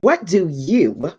What do you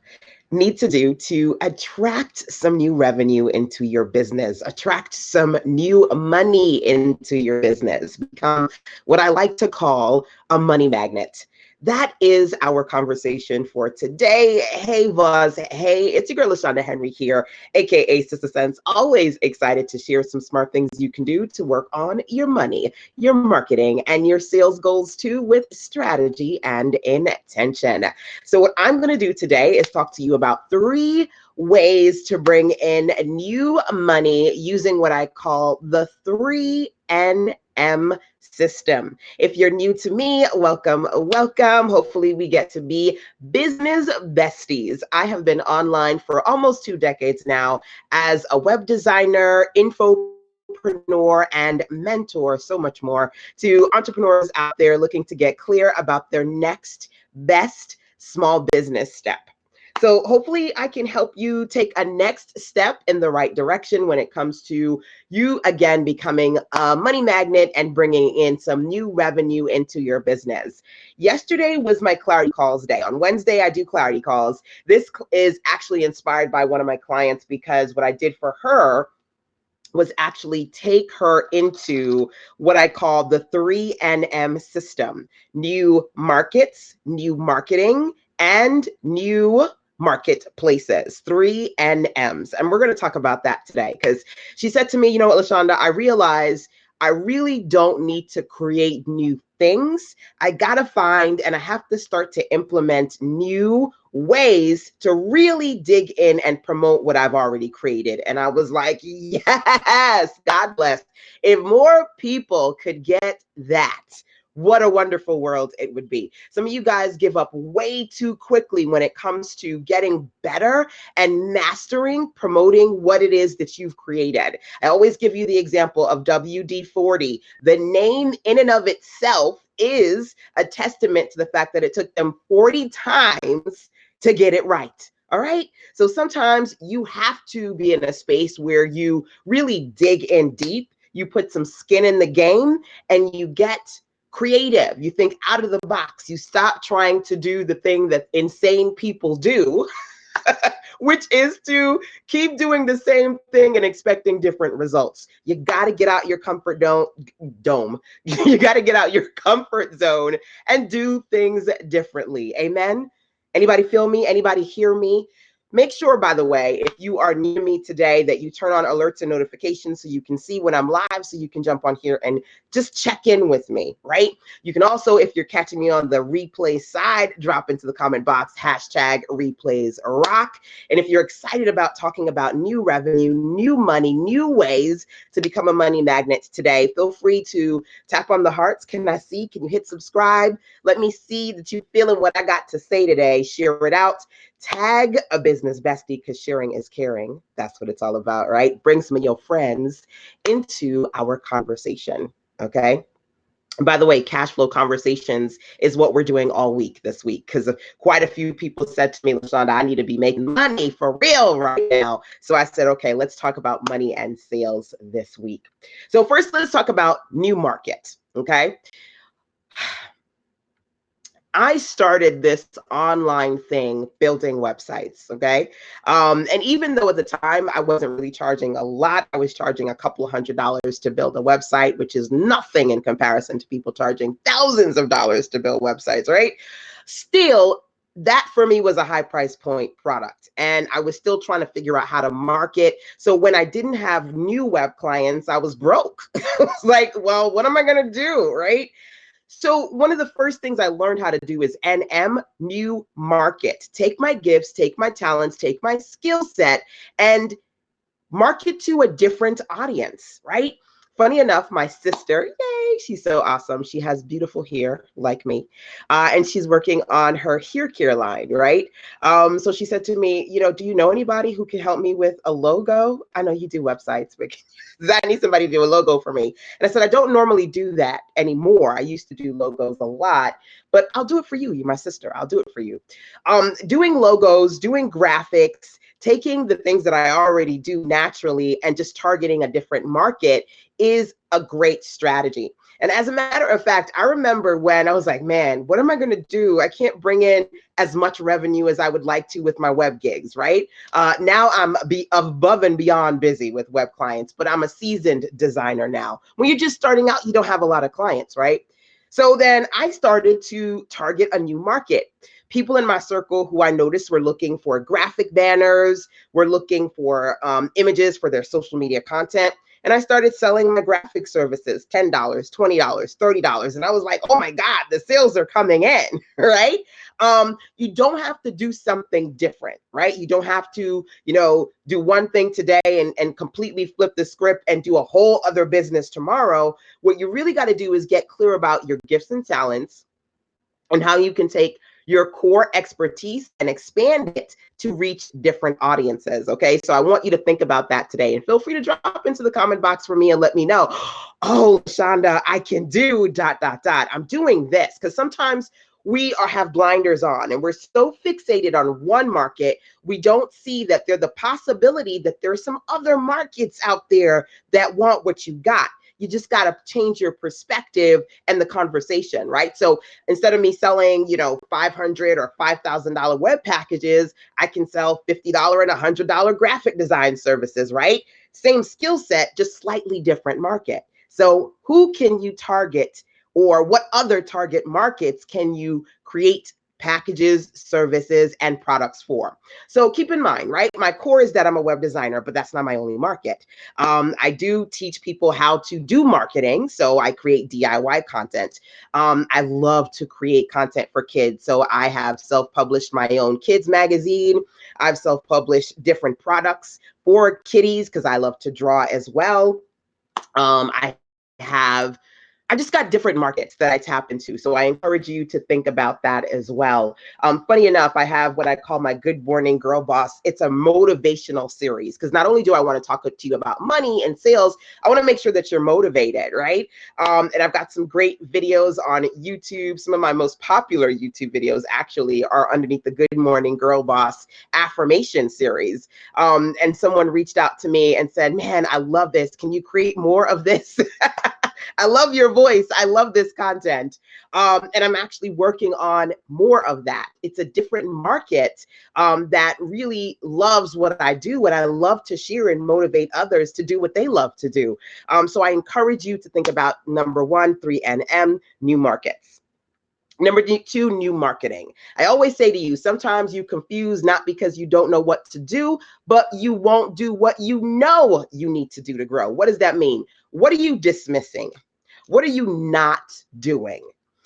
need to do to attract some new revenue into your business, attract some new money into your business, become what I like to call a money magnet? That is our conversation for today. Hey, Voz. Hey, it's your girl, LaShonda Henry here, aka Sister Sense. Always excited to share some smart things you can do to work on your money, your marketing, and your sales goals too with strategy and intention. So, what I'm going to do today is talk to you about three ways to bring in new money using what I call the 3NM system. If you're new to me, welcome, welcome. Hopefully, we get to be business besties. I have been online for almost 2 decades now as a web designer, infopreneur, and mentor, so much more to entrepreneurs out there looking to get clear about their next best small business step. So hopefully I can help you take a next step in the right direction when it comes to you again becoming a money magnet and bringing in some new revenue into your business. Yesterday was my clarity calls day. On Wednesday I do clarity calls. This is actually inspired by one of my clients because what I did for her was actually take her into what I call the 3NM system: new markets, new marketing, and new marketplaces, 3NMs. And we're going to talk about that today because she said to me, you know what, LaShonda, I realize I really don't need to create new things. I got to find and I have to start to implement new ways to really dig in and promote what I've already created. And I was like, yes, God bless. If more people could get that, what a wonderful world it would be. Some of you guys give up way too quickly when it comes to getting better and mastering promoting what it is that you've created. I always give you the example of WD-40. The name in and of itself is a testament to the fact that it took them 40 times to get it right. All right. So sometimes you have to be in a space where you really dig in deep, you put some skin in the game, and you get creative. You think out of the box. You stop trying to do the thing that insane people do, which is to keep doing the same thing and expecting different results. You got to get out your comfort dome. You got to get out your comfort zone and do things differently. Amen. Anybody feel me? Anybody hear me? Make sure, by the way, if you are near me today, that you turn on alerts and notifications so you can see when I'm live, so you can jump on here and just check in with me, right? You can also, if you're catching me on the replay side, drop into the comment box, #replays rock. And if you're excited about talking about new revenue, new money, new ways to become a money magnet today, feel free to tap on the hearts. Can I see? Can you hit subscribe? Let me see that you're feeling what I got to say today. Share it out. Tag a business bestie because sharing is caring. That's what it's all about, right? Bring some of your friends into our conversation, okay? By the way, cash flow conversations is what we're doing all week this week because quite a few people said to me, LaShonda, I need to be making money for real right now. So I said, okay, let's talk about money and sales this week. So first, let's talk about new market, okay? I started this online thing building websites, okay? And even though at the time I wasn't really charging a lot, I was charging a couple of $100s to build a website, which is nothing in comparison to people charging thousands of dollars to build websites, right? Still, that for me was a high price point product. And I was still trying to figure out how to market. So when I didn't have new web clients, I was broke. I was like, well, what am I going to do, right? So one of the first things I learned how to do is NM, new market. Take my gifts, take my talents, take my skill set, and market to a different audience, right? Funny enough, my sister, yay, she's so awesome. She has beautiful hair like me. And she's working on her hair care line, right? So she said to me, do you know anybody who can help me with a logo? I know you do websites, but I need somebody to do a logo for me. And I said, I don't normally do that anymore. I used to do logos a lot, but I'll do it for you. You're my sister. I'll do it for you. Doing logos, doing graphics, taking the things that I already do naturally and just targeting a different market is a great strategy. And as a matter of fact, I remember when I was like, man, what am I going to do? I can't bring in as much revenue as I would like to with my web gigs, right? Now I'm above and beyond busy with web clients, but I'm a seasoned designer now. When you're just starting out, you don't have a lot of clients, right? So then I started to target a new market. People in my circle who I noticed were looking for graphic banners, were looking for images for their social media content. And I started selling my graphic services, $10, $20, $30. And I was like, oh my God, the sales are coming in, right? You don't have to do something different, right? You don't have to, do one thing today and completely flip the script and do a whole other business tomorrow. What you really got to do is get clear about your gifts and talents and how you can take your core expertise and expand it to reach different audiences. Okay. So I want you to think about that today, and feel free to drop into the comment box for me and let me know, oh, Shonda, I can do ... I'm doing this. Because sometimes we have blinders on and we're so fixated on one market, we don't see that there's the possibility that there's some other markets out there that want what you got. You just got to change your perspective and the conversation, right? So instead of me selling, $500 or $5,000 web packages, I can sell $50 and $100 graphic design services, right? Same skill set, just slightly different market. So who can you target, or what other target markets can you create packages, services, and products for? So keep in mind, right? My core is that I'm a web designer, but that's not my only market. I do teach people how to do marketing. So I create DIY content. I love to create content for kids. So I have self-published my own kids magazine. I've self-published different products for kiddies because I love to draw as well. I just got different markets that I tap into. So I encourage you to think about that as well. Funny enough, I have what I call my Good Morning Girl Boss. It's a motivational series, because not only do I want to talk to you about money and sales, I want to make sure that you're motivated, right? And I've got some great videos on YouTube. Some of my most popular YouTube videos actually are underneath the Good Morning Girl Boss affirmation series. And someone reached out to me and said, man, I love this. Can you create more of this? I love your voice. I love this content. And I'm actually working on more of that. It's a different market that really loves what I do, and I love to share and motivate others to do what they love to do. So I encourage you to think about number 1, 3NM, new markets. Number 2, new marketing. I always say to you, sometimes you confuse not because you don't know what to do, but you won't do what you know you need to do to grow. What does that mean? What are you dismissing? What are you not doing?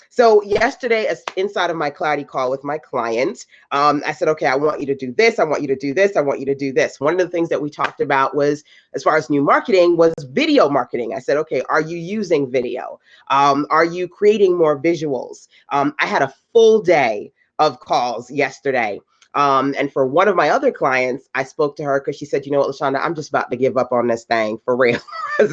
So yesterday, inside of my clarity call with my client, I said, okay, I want you to do this. I want you to do this. I want you to do this. One of the things that we talked about was, as far as new marketing, was video marketing. I said, okay, are you using video? Are you creating more visuals? I had a full day of calls yesterday. And for one of my other clients, I spoke to her because she said, you know what, LaShonda, I'm just about to give up on this thing for real. I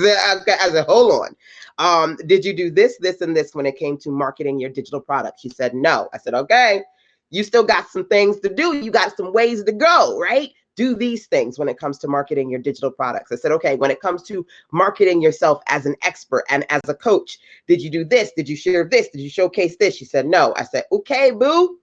said, hold on. Did you do this, this, and this when it came to marketing your digital product? She said, no. I said, okay, you still got some things to do. You got some ways to go, right? Do these things when it comes to marketing your digital products. I said, okay, when it comes to marketing yourself as an expert and as a coach, did you do this? Did you share this? Did you showcase this? She said, no. I said, okay, boo.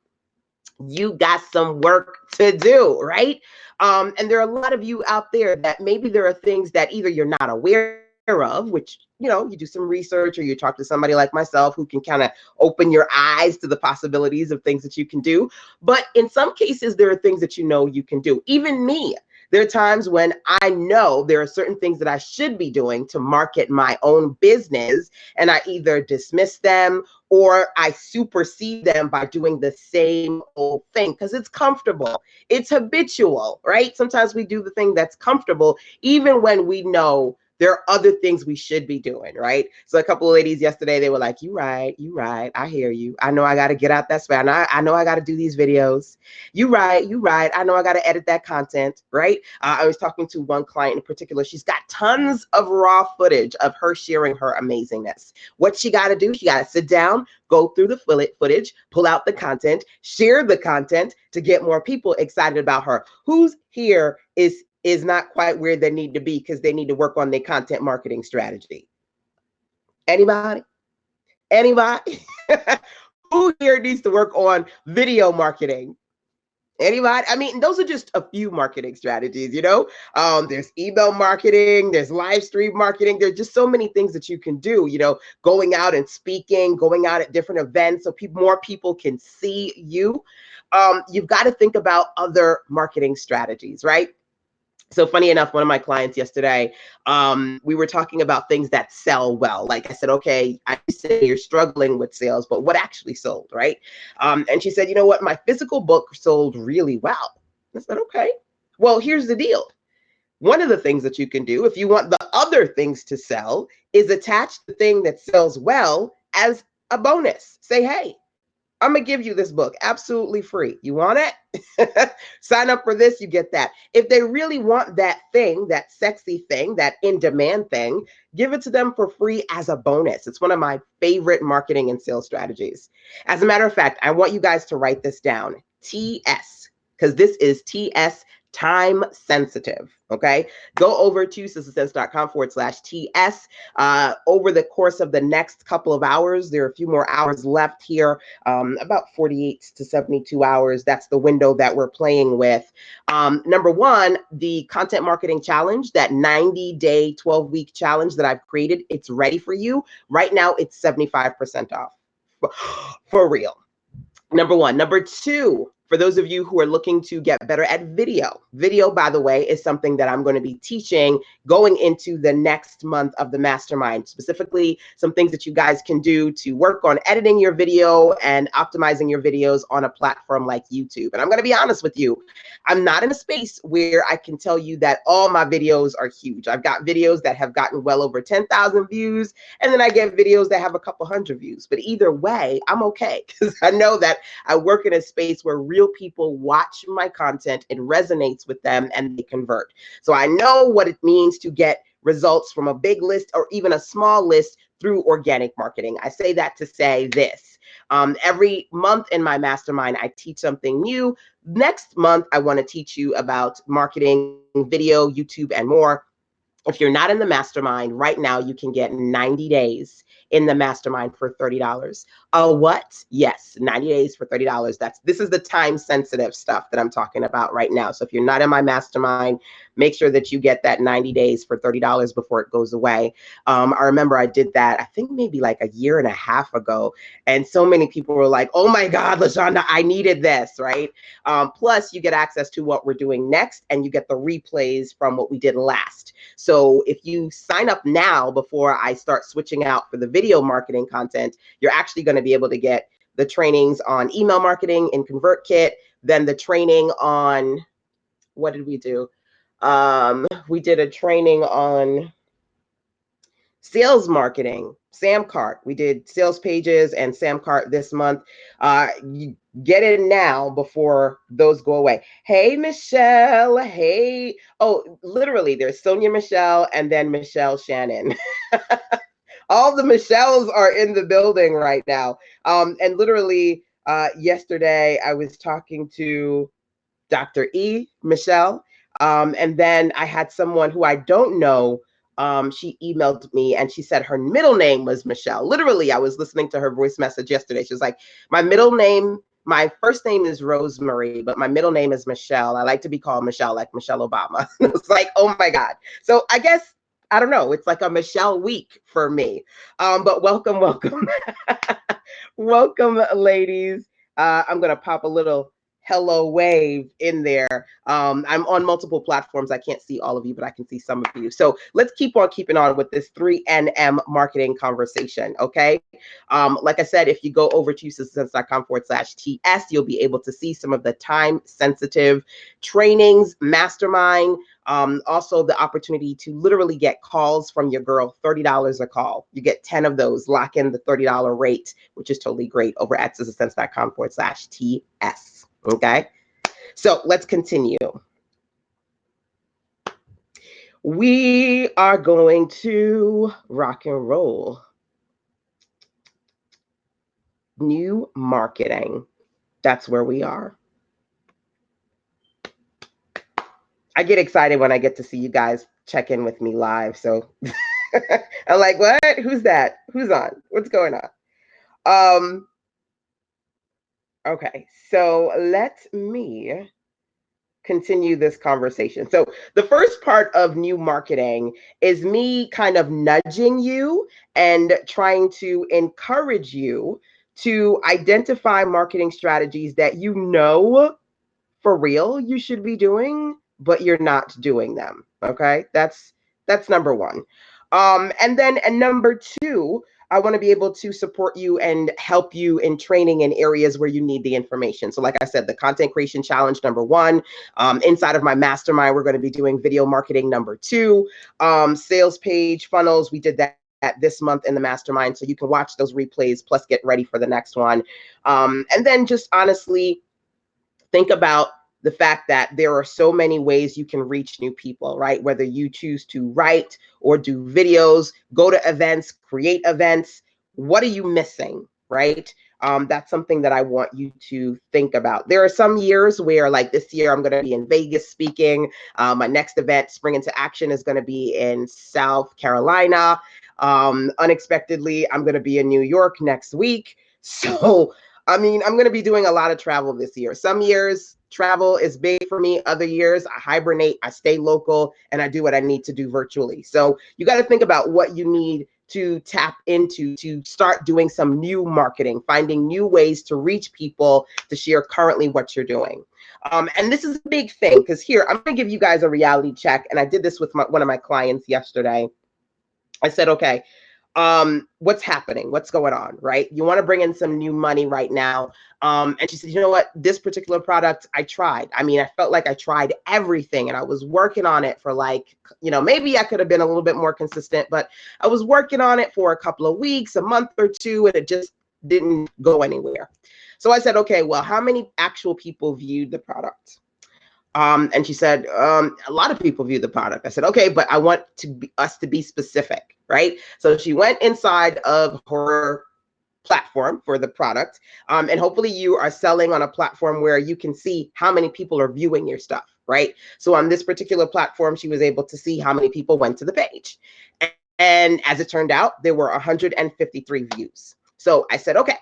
You got some work to do, right? And there are a lot of you out there that maybe there are things that either you're not aware of, which, you do some research, or you talk to somebody like myself who can kind of open your eyes to the possibilities of things that you can do. But in some cases, there are things that you can do. Even me. There are times when I know there are certain things that I should be doing to market my own business, and I either dismiss them or I supersede them by doing the same old thing because it's comfortable. It's habitual, right? Sometimes we do the thing that's comfortable, even when we know there are other things we should be doing, right? So a couple of ladies yesterday, they were like, you right. I hear you. I know I got to get out that spam. I know I got to do these videos. You right. I know I got to edit that content, right? I was talking to one client in particular. She's got tons of raw footage of her sharing her amazingness. What she got to do, she got to sit down, go through the footage, pull out the content, share the content to get more people excited about her. Who's here is not quite where they need to be because they need to work on their content marketing strategy? Anybody? Anybody? Who here needs to work on video marketing? Anybody? I mean, those are just a few marketing strategies, you know? There's email marketing, there's live stream marketing. There's just so many things that you can do, you know, going out and speaking, going out at different events so more people can see you. You've got to think about other marketing strategies, right? So funny enough, one of my clients yesterday, we were talking about things that sell well. Like I said, okay, I say you're struggling with sales, but what actually sold, right? And she said, you know what, my physical book sold really well. I said, okay, well, here's the deal. One of the things that you can do if you want the other things to sell is attach the thing that sells well as a bonus. Say, hey, I'm going to give you this book absolutely free. You want it? Sign up for this, you get that. If they really want that thing, that sexy thing, that in-demand thing, give it to them for free as a bonus. It's one of my favorite marketing and sales strategies. As a matter of fact, I want you guys to write this down. TS, because this is TS, time sensitive. Okay, go over to sistasense.com/TS. Over the course of the next couple of hours, there are a few more hours left here, about 48 to 72 hours. That's the window that we're playing with. Number one, the content marketing challenge, that 90-day, 12-week challenge that I've created, it's ready for you. Right now, it's 75% off. For real. Number one. Number two, for those of you who are looking to get better at video. Video, by the way, is something that I'm going to be teaching going into the next month of the mastermind, specifically some things that you guys can do to work on editing your video and optimizing your videos on a platform like YouTube. And I'm going to be honest with you, I'm not in a space where I can tell you that all my videos are huge. I've got videos that have gotten well over 10,000 views, and then I get videos that have a couple hundred views. But either way, I'm okay, because I know that I work in a space where real people watch my content, it resonates with them, and they convert. So I know what it means to get results from a big list or even a small list through organic marketing. I say that to say this. Every month in my mastermind, I teach something new. Next month, I want to teach you about marketing, video, YouTube, and more. If you're not in the mastermind right now, you can get 90 days in the mastermind for $30. What? Yes, 90 days for $30. This is the time sensitive stuff that I'm talking about right now. So if you're not in my mastermind, make sure that you get that 90 days for $30 before it goes away. I remember I did that, I think maybe like a year and a half ago. And so many people were like, oh my God, LaShonda, I needed this, right? Plus you get access to what we're doing next, and you get the replays from what we did last. So if you sign up now before I start switching out for the video marketing content, you're actually going to be able to get the trainings on email marketing in ConvertKit, then the training on, what did we do? We did a training on sales marketing, Samcart. We did sales pages and Samcart this month. You get in now before those go away. Hey, Michelle. Hey. Oh, literally, there's Sonia Michelle and then Michelle Shannon. All the Michelles are in the building right now. And literally, yesterday, I was talking to Dr. E, Michelle. And then I had someone who I don't know. She emailed me and she said her middle name was Michelle. Literally, I was listening to her voice message yesterday. She was like, my first name is Rosemary, but my middle name is Michelle. I like to be called Michelle, like Michelle Obama. It's like, oh my God. So I guess, I don't know, it's like a Michelle week for me. But welcome. Welcome, ladies. I'm going to pop a little hello wave in there. I'm on multiple platforms. I can't see all of you, but I can see some of you. So let's keep on keeping on with this 3NM marketing conversation, okay? Like I said, if you go over to sistasense.com/TS, you'll be able to see some of the time-sensitive trainings, mastermind, also the opportunity to literally get calls from your girl, $30 a call. You get 10 of those, lock in the $30 rate, which is totally great, over at sistasense.com/TS. Okay, so let's continue. We are going to rock and roll. New marketing. That's where we are. I get excited when I get to see you guys check in with me live. So I'm like, what? Who's that? Who's on? What's going on? Um, okay, so let me continue this conversation. So, the first part of new marketing is me kind of nudging you and trying to encourage you to identify marketing strategies that you know for real you should be doing, but you're not doing them. Okay, that's number one. And number two, I want to be able to support you and help you in training in areas where you need the information. So, like I said, the content creation challenge number one. Inside of my mastermind, we're going to be doing video marketing number two, sales page funnels. We did that this month in the mastermind, so you can watch those replays plus get ready for the next one. And then just honestly think about the fact that there are so many ways you can reach new people, right? Whether you choose to write or do videos, go to events, create events, what are you missing, right? That's something that I want you to think about. There are some years where, like this year, I'm going to be in Vegas speaking. My next event, Spring into Action, is going to be in South Carolina. Unexpectedly, I'm going to be in New York next week. So, I mean, I'm going to be doing a lot of travel this year. Some years travel is big for me. Other years I hibernate, I stay local, and I do what I need to do virtually. So you got to think about what you need to tap into to start doing some new marketing, finding new ways to reach people to share currently what you're doing. And this is a big thing because here, I'm going to give you guys a reality check. And I did this with one of my clients yesterday. I said, okay, what's happening? What's going on, right? You want to bring in some new money right now. And she said, you know what? This particular product, I tried. I mean, I felt like I tried everything and I was working on it for like, maybe I could have been a little bit more consistent, but I was working on it for a couple of weeks, a month or two, and it just didn't go anywhere. So I said, okay, well, how many actual people viewed the product? And she said, a lot of people view the product. I said, okay, but I want us to be specific, right? So she went inside of her platform for the product. And hopefully you are selling on a platform where you can see how many people are viewing your stuff, right? So on this particular platform, she was able to see how many people went to the page. And as it turned out, there were 153 views. So I said, okay,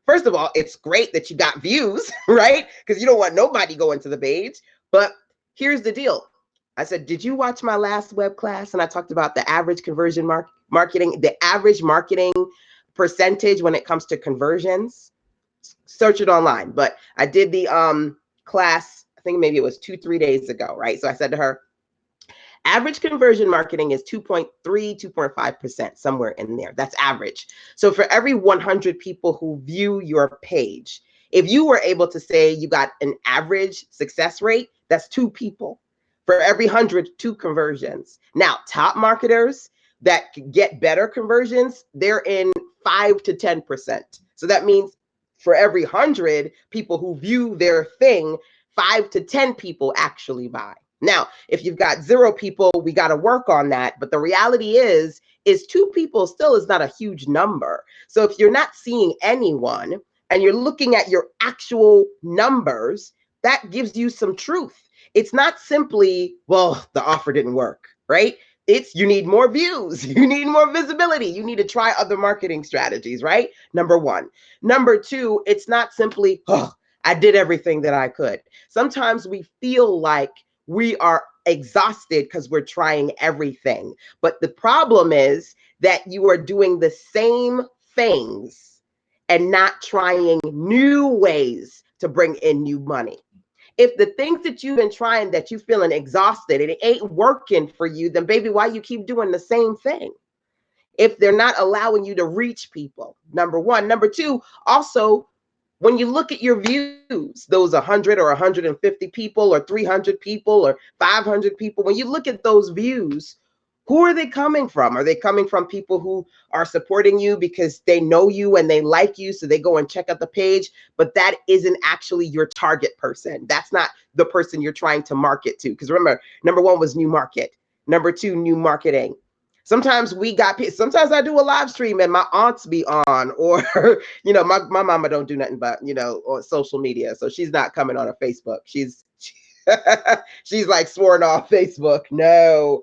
first of all, it's great that you got views, right? Because you don't want nobody going to the page. But here's the deal. I said, did you watch my last web class? And I talked about the average conversion marketing, the average marketing percentage when it comes to conversions. Search it online. But I did the class, I think maybe it was 2-3 days ago, right? So I said to her, average conversion marketing is 2.3, 2.5%, somewhere in there. That's average. So for every 100 people who view your page, if you were able to say you got an average success rate, that's 2 people. For every 100, 2 conversions. Now, top marketers that get better conversions, they're in 5 to 10%. So that means for every 100 people who view their thing, 5 to 10 people actually buy. Now, if you've got 0 people, we got to work on that. But the reality is 2 people still is not a huge number. So if you're not seeing anyone and you're looking at your actual numbers, that gives you some truth. It's not simply, well, the offer didn't work, right? It's you need more views, you need more visibility, you need to try other marketing strategies, right? Number one. Number two, it's not simply, oh, I did everything that I could. Sometimes we feel like we are exhausted because we're trying everything. But the problem is that you are doing the same things and not trying new ways to bring in new money. If the things that you've been trying that you feeling exhausted and it ain't working for you, then baby, why you keep doing the same thing? If they're not allowing you to reach people, number one. Number two, also, when you look at your views, those 100 or 150 people or 300 people or 500 people, when you look at those views, who are they coming from? Are they coming from people who are supporting you because they know you and they like you, so they go and check out the page? But that isn't actually your target person. That's not the person you're trying to market to. Because remember, number one was new market. Number two, new marketing. Sometimes sometimes I do a live stream and my aunts be on, or, my mama don't do nothing but, on social media. So she's not coming on a Facebook. She's like sworn off Facebook. No.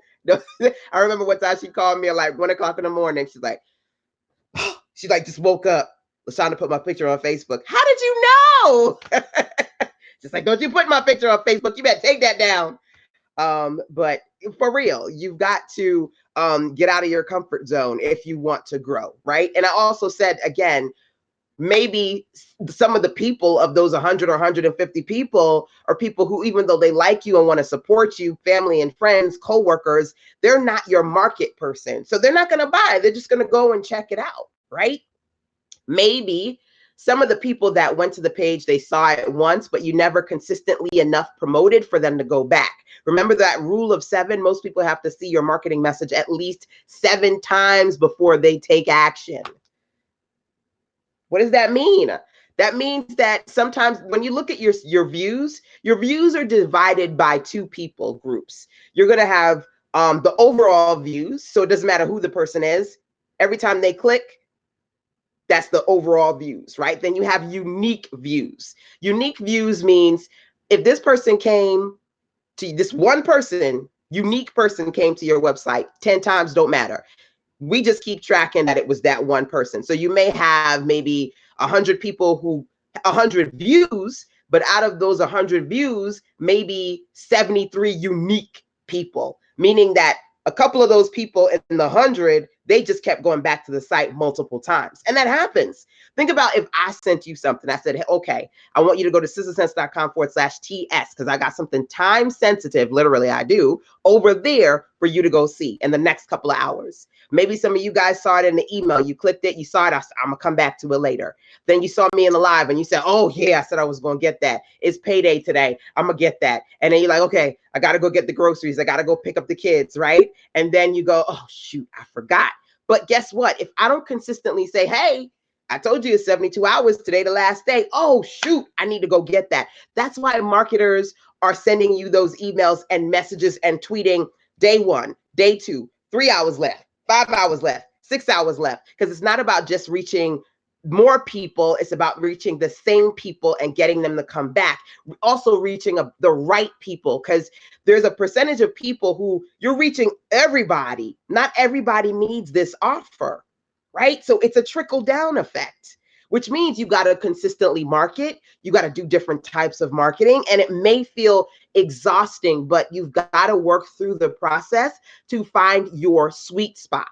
I remember one time she called me at like 1 o'clock in the morning. She's like, just woke up. LaShonda put my picture on Facebook. How did you know? Just like, don't you put my picture on Facebook. You better take that down. But for real, you've got to get out of your comfort zone if you want to grow, right? And I also said, again, maybe some of the people of those 100 or 150 people are people who, even though they like you and want to support you, family and friends, coworkers, they're not your market person. So they're not going to buy. They're just going to go and check it out, right? Maybe some of the people that went to the page, they saw it once, but you never consistently enough promoted for them to go back. Remember that rule of 7? Most people have to see your marketing message at least 7 times before they take action. What does that mean? That means that sometimes when you look at your views are divided by 2 people groups. You're going to have the overall views. So it doesn't matter who the person is. Every time they click, that's the overall views, right? Then you have unique views. Unique views means if this person came to this one person, unique person came to your website 10 times, don't matter. We just keep tracking that it was that one person. So you may have maybe 100 people 100 views, but out of those 100 views, maybe 73 unique people, meaning that a couple of those people in the 100, they just kept going back to the site multiple times. And that happens. Think about if I sent you something. I said, hey, okay, I want you to go to sistersense.com/TS because I got something time sensitive, literally I do, over there for you to go see in the next couple of hours. Maybe some of you guys saw it in the email. You clicked it, you saw it. I'm going to come back to it later. Then you saw me in the live and you said, oh, yeah, I said I was going to get that. It's payday today. I'm going to get that. And then you're like, okay, I got to go get the groceries. I got to go pick up the kids, right? And then you go, oh, shoot, I forgot. But guess what? If I don't consistently say, hey, I told you it's 72 hours today, the last day. Oh, shoot, I need to go get that. That's why marketers are sending you those emails and messages and tweeting day 1, day 2, 3 hours left, 5 hours left, 6 hours left. Because it's not about just reaching more people. It's about reaching the same people and getting them to come back. Also reaching the right people, because there's a percentage of people who you're reaching everybody. Not everybody needs this offer, right? So it's a trickle down effect, which means you got to consistently market. You got to do different types of marketing, and it may feel exhausting, but you've got to work through the process to find your sweet spot,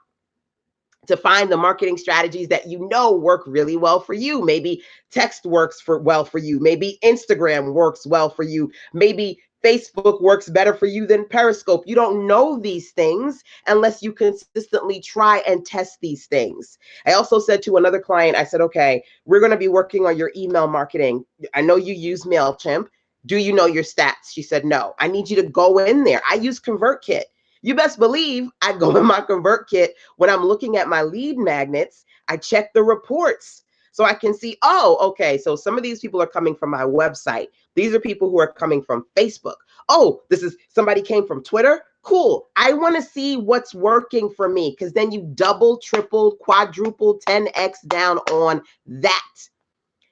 to find the marketing strategies that you know work really well for you. Maybe text works well for you. Maybe Instagram works well for you. Maybe Facebook works better for you than Periscope. You don't know these things unless you consistently try and test these things. I also said to another client, I said, okay, we're going to be working on your email marketing. I know you use MailChimp. Do you know your stats? She said, no. I need you to go in there. I use ConvertKit. You best believe I go in my ConvertKit when I'm looking at my lead magnets. I check the reports so I can see, oh, okay, so some of these people are coming from my website. These are people who are coming from Facebook. Oh, this is somebody came from Twitter. Cool. I want to see what's working for me, because then you double, triple, quadruple, 10x down on that.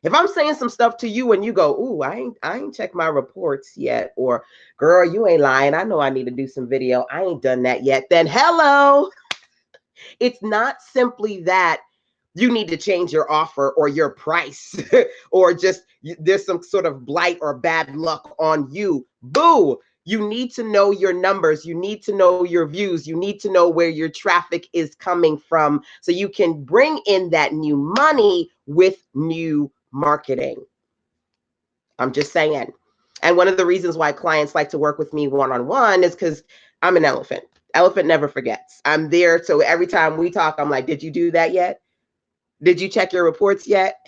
If I'm saying some stuff to you and you go, ooh, I ain't checked my reports yet, or girl, you ain't lying, I know I need to do some video, I ain't done that yet, then hello. It's not simply that you need to change your offer or your price or just there's some sort of blight or bad luck on you. Boo. You need to know your numbers. You need to know your views. You need to know where your traffic is coming from so you can bring in that new money with new marketing. I'm just saying. And one of the reasons why clients like to work with me one-on-one is because I'm an elephant. Elephant never forgets. I'm there. So every time we talk, I'm like, did you do that yet? Did you check your reports yet?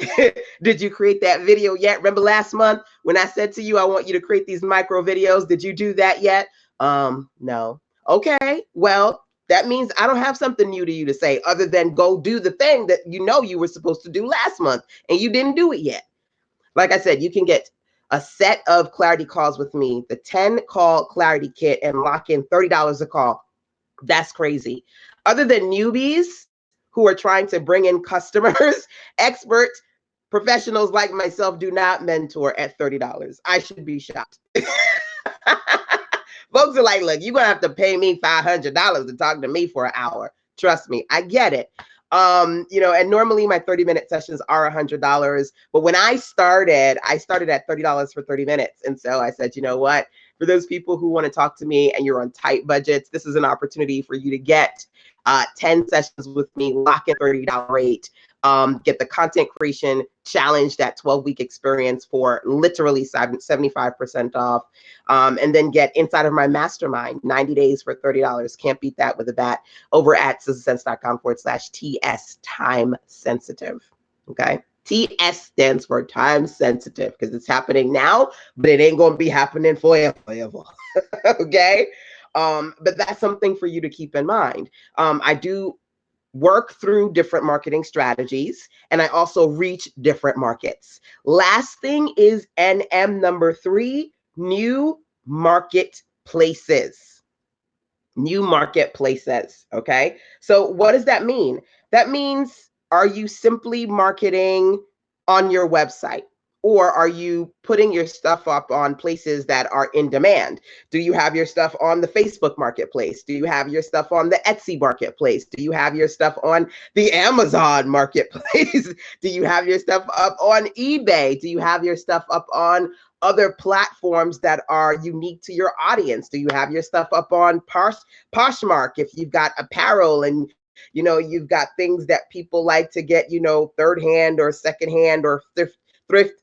Did you create that video yet? Remember last month when I said to you, I want you to create these micro videos. Did you do that yet? No. Okay. Well, that means I don't have something new to you to say other than go do the thing that you know you were supposed to do last month and you didn't do it yet. Like I said, you can get a set of clarity calls with me, the 10-call clarity kit, and lock in $30 a call. That's crazy. Other than newbies who are trying to bring in customers, expert professionals like myself do not mentor at $30. I should be shocked. Folks are like, look, you're going to have to pay me $500 to talk to me for an hour. Trust me, I get it. And normally my 30-minute sessions are $100. But when I started at $30 for 30 minutes. And so I said, you know what? For those people who want to talk to me and you're on tight budgets, this is an opportunity for you to get 10 sessions with me, lock in $30 rate, get the content creation challenge, that 12-week experience for literally 75% off, and then get inside of my mastermind, 90 days for $30. Can't beat that with a bat, over at sizzlesense.com/TS time sensitive. Okay. TS stands for time sensitive because it's happening now, but it ain't going to be happening forever. Okay. But that's something for you to keep in mind. I do work through different marketing strategies, and I also reach different markets. Last thing is NM number 3, new marketplaces. New marketplaces. Okay. So what does that mean? That means, are you simply marketing on your website? Or are you putting your stuff up on places that are in demand? Do you have your stuff on the Facebook marketplace? Do you have your stuff on the Etsy marketplace? Do you have your stuff on the Amazon marketplace? Do you have your stuff up on eBay? Do you have your stuff up on other platforms that are unique to your audience? Do you have your stuff up on Poshmark if you've got apparel and you've got things that people like to get, third hand or second hand or thrift,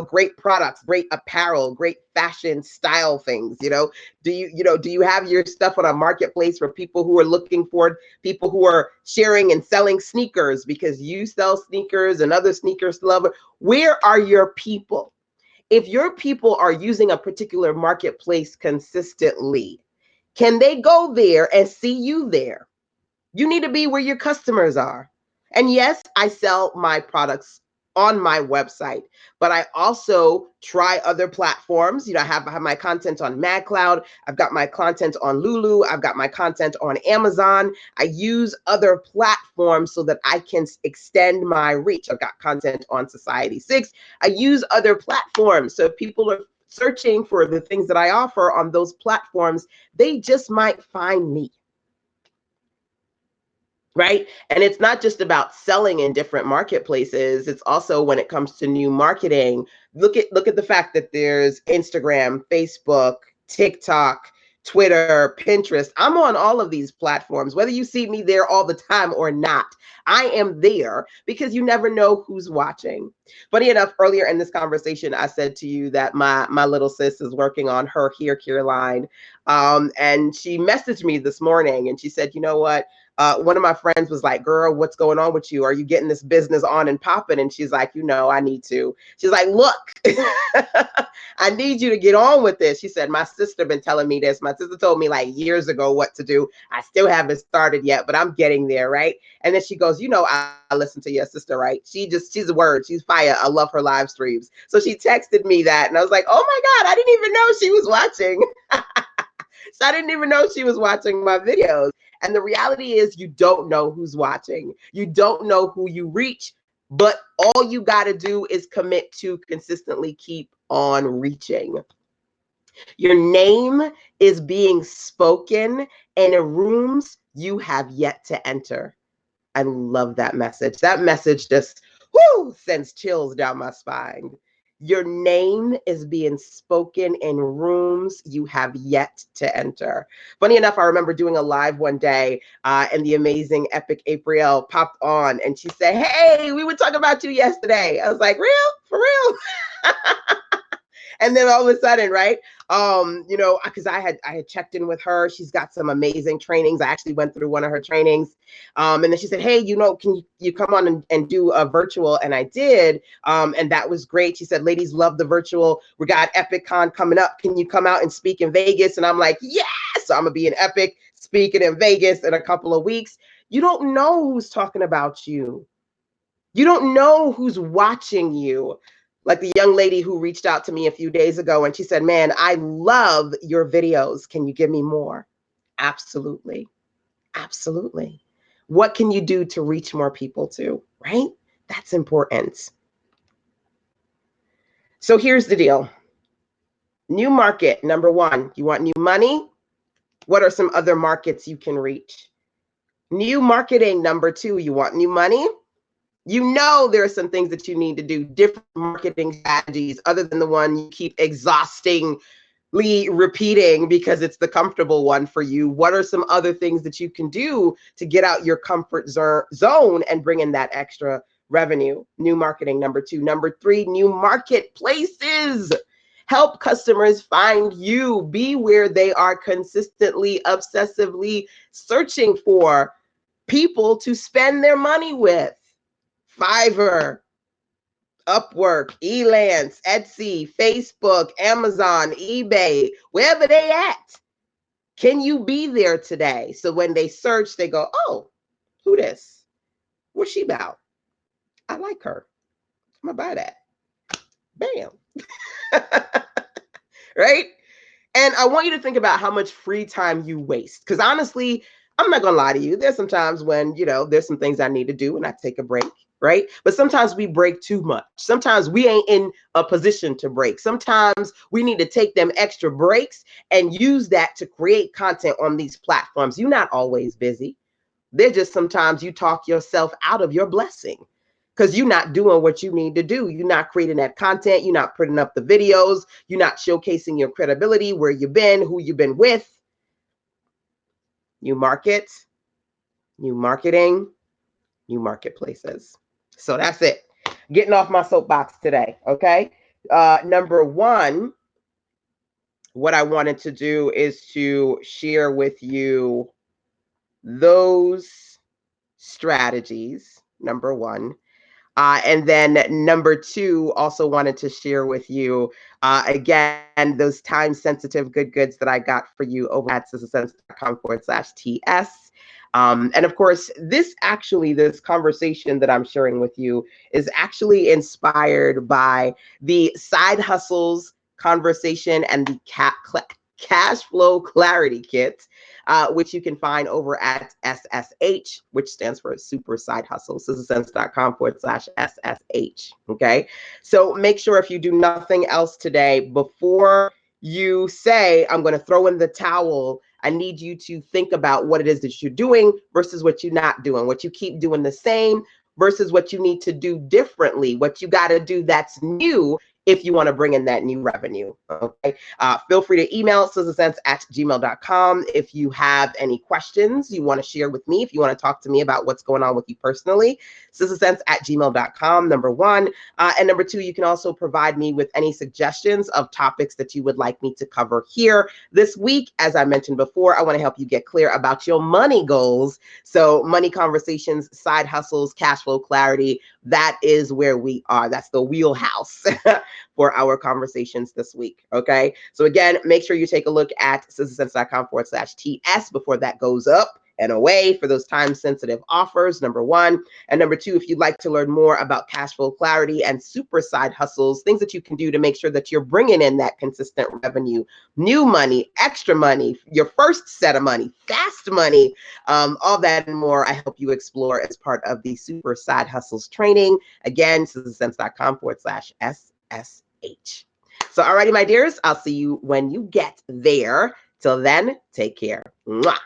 great products, great apparel, great fashion style things. Do you have your stuff on a marketplace for people who are looking for people who are sharing and selling sneakers because you sell sneakers and other sneakers lovers? Where are your people? If your people are using a particular marketplace consistently, can they go there and see you there? You need to be where your customers are. And yes, I sell my products on my website, but I also try other platforms. I have my content on MadCloud. I've got my content on Lulu. I've got my content on Amazon. I use other platforms so that I can extend my reach. I've got content on Society6. I use other platforms. So if people are searching for the things that I offer on those platforms, they just might find me. Right? And it's not just about selling in different marketplaces. It's also when it comes to new marketing. Look at the fact that there's Instagram, Facebook, TikTok, Twitter, Pinterest. I'm on all of these platforms, whether you see me there all the time or not. I am there because you never know who's watching. Funny enough, earlier in this conversation, I said to you that my little sis is working on her hair care line. And she messaged me this morning and she said, you know what? One of my friends was like, girl, what's going on with you? Are you getting this business on and popping? And she's like, I need to. She's like, look, I need you to get on with this. She said, my sister been telling me this. My sister told me like years ago what to do. I still haven't started yet, but I'm getting there, right? And then she goes, I listen to your sister, right? She's a word. She's fire. I love her live streams. So she texted me that. And I was like, oh my God, I didn't even know she was watching. So I didn't even know she was watching my videos. And the reality is you don't know who's watching. You don't know who you reach, but all you got to do is commit to consistently keep on reaching. Your name is being spoken in rooms you have yet to enter. I love that message. That message just sends chills down my spine. Your name is being spoken in rooms you have yet to enter. Funny enough, I remember doing a live one day and the amazing Epic April popped on and she said, hey, we were talking about you yesterday. I was like, real? For real? And then all of a sudden, right? Because I had checked in with her. She's got some amazing trainings. I actually went through one of her trainings. And then she said, hey, can you come on and do a virtual? And I did. And that was great. She said, ladies love the virtual. We got EpicCon coming up. Can you come out and speak in Vegas? And I'm like, yes. So I'm going to be in Epic speaking in Vegas in a couple of weeks. You don't know who's talking about you. You don't know who's watching you. Like the young lady who reached out to me a few days ago and she said, man, I love your videos. Can you give me more? Absolutely. Absolutely. What can you do to reach more people too, right? That's important. So here's the deal. New market, number one, you want new money? What are some other markets you can reach? New marketing, number 2. You want new money? You know there are some things that you need to do, different marketing strategies other than the one you keep exhaustingly repeating because it's the comfortable one for you. What are some other things that you can do to get out your comfort zone and bring in that extra revenue? New marketing, number 2. Number 3, new marketplaces. Help customers find you. Be where they are consistently, obsessively searching for people to spend their money with. Fiverr, Upwork, Elance, Etsy, Facebook, Amazon, eBay, wherever they at. Can you be there today? So when they search, they go, oh, who this? What's she about? I like her. I'm gonna buy that. Bam. Right? And I want you to think about how much free time you waste. Because honestly, I'm not gonna lie to you. There's some times when, there's some things I need to do and I take a break, right? But sometimes we break too much. Sometimes we ain't in a position to break. Sometimes we need to take them extra breaks and use that to create content on these platforms. You're not always busy. There's just sometimes you talk yourself out of your blessing because you're not doing what you need to do. You're not creating that content. You're not putting up the videos. You're not showcasing your credibility, where you've been, who you've been with. New market, new marketing, new marketplaces. So that's it. Getting off my soapbox today, okay? Number 1, what I wanted to do is to share with you those strategies, number 1. And then number 2, also wanted to share with you, again, those time-sensitive good goods that I got for you over at sistasense.com/TS. And of course, this conversation that I'm sharing with you is actually inspired by the Side Hustles conversation and the Cash Flow Clarity Kit, which you can find over at SSH, which stands for Super Side Hustle, sistasense.com/SSH. Okay. So make sure if you do nothing else today, before you say, I'm going to throw in the towel, I need you to think about what it is that you're doing versus what you're not doing, what you keep doing the same versus what you need to do differently, what you got to do that's new if you want to bring in that new revenue. Okay. Feel free to email sistasense@gmail.com if you have any questions you want to share with me, if you want to talk to me about what's going on with you personally. sistasense@gmail.com, number 1. And number 2, you can also provide me with any suggestions of topics that you would like me to cover here this week. As I mentioned before, I want to help you get clear about your money goals. So money conversations, side hustles, cash flow clarity, that is where we are. That's the wheelhouse for our conversations this week. Okay. So again, make sure you take a look at sistasense.com/TS before that goes up and away for those time-sensitive offers, number 1. And number 2, if you'd like to learn more about cash flow clarity and super side hustles, things that you can do to make sure that you're bringing in that consistent revenue, new money, extra money, your first set of money, fast money, all that and more, I help you explore as part of the Super Side Hustles training. Again, sistasense.com/SSH. So, alrighty, my dears, I'll see you when you get there. Till then, take care. Mwah.